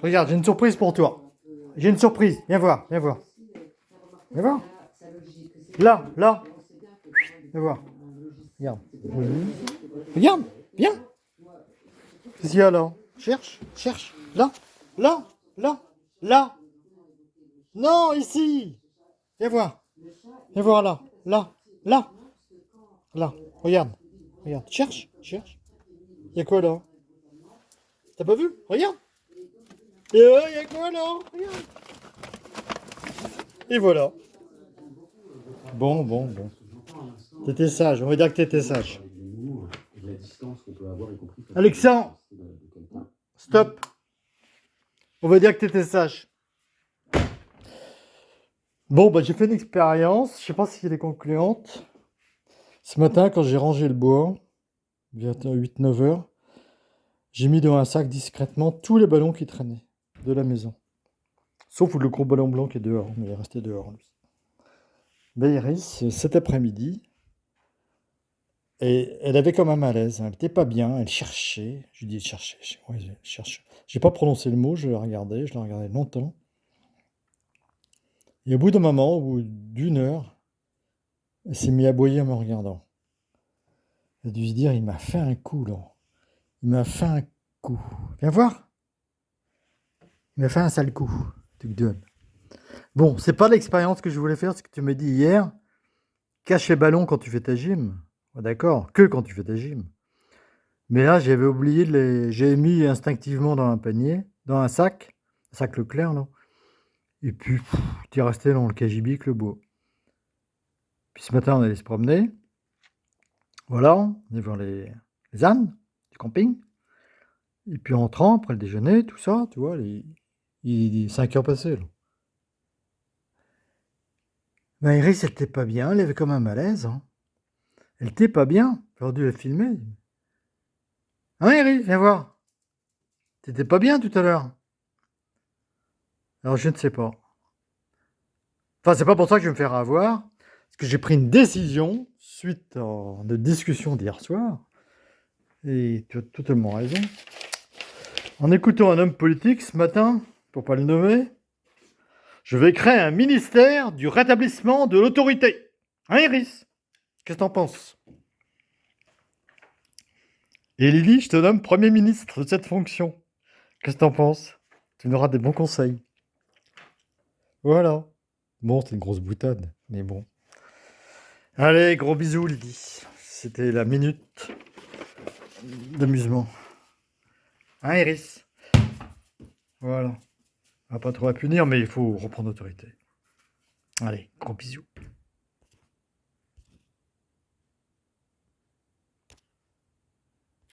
Regarde, j'ai une surprise pour toi. J'ai une surprise. Viens voir, viens voir. Viens voir. Là, là. Viens voir. Regarde. Regarde, viens. Qu'est-ce qu'il y a là? Cherche, cherche. Là, là, là, là. Non, ici. Viens voir. Viens voir là, là, là. Là. Regarde. Regarde. Cherche, cherche. Il y a quoi là? T'as pas vu? Regarde. Et il y a quoi là? Regarde. Et voilà. Bon, bon, bon. T'étais sage, on va dire que t'étais sage. Alexandre, stop. On va dire que t'étais sage. Bon, bah j'ai fait une expérience, je sais pas si elle est concluante. Ce matin, quand j'ai rangé le bois, bientôt 8-9 heures, j'ai mis dans un sac discrètement tous les ballons qui traînaient de la maison. Sauf le gros ballon blanc qui est dehors, mais il est resté dehors, lui. Ben, Iris, cet après-midi, et elle avait comme un malaise, elle n'était pas bien, elle cherchait. Je lui dis, elle cherchait. Ouais, elle cherche. J'ai pas prononcé le mot, je la regardais longtemps. Et au bout d'un moment, au bout d'une heure, elle s'est mise à aboyer en me regardant. Elle a dû se dire, il m'a fait un coup, là. Il m'a fait un coup. Viens voir. Il m'a fait un sale coup. Tu te donnes. Bon, c'est pas l'expérience que je voulais faire, ce que tu m'as dit hier. Cache les ballons quand tu fais ta gym. Ouais, d'accord, que quand tu fais ta gym. Mais là, j'avais oublié de les. J'ai mis instinctivement dans un panier, dans un sac Leclerc, là. Et puis, tu es resté dans le cagibique, le beau. Puis ce matin, on allait se promener. Voilà, on est voir les ânes du camping. Et puis en rentrant, après le déjeuner, tout ça, tu vois, il est 5 heures passées, là. Ben, Iris, elle était pas bien, elle avait comme un malaise, hein. Elle était pas bien. J'aurais dû la filmer. Hein, Iris, viens voir. T'étais pas bien tout à l'heure. Alors, je ne sais pas. Enfin, c'est pas pour ça que je vais me faire avoir. Parce que j'ai pris une décision suite à une discussion d'hier soir. Et tu as totalement raison. En écoutant un homme politique ce matin, pour pas le nommer, je vais créer un ministère du rétablissement de l'autorité. Hein, Iris? Qu'est-ce que t'en penses? Et Lily, je te nomme Premier ministre de cette fonction. Qu'est-ce que t'en penses? Tu n'auras des bons conseils. Voilà. Bon, c'est une grosse boutade, mais bon. Allez, gros bisous, Lily. C'était la minute d'amusement. Hein, Iris? Voilà. On va pas trop la punir, mais il faut reprendre autorité. Allez, gros bisous.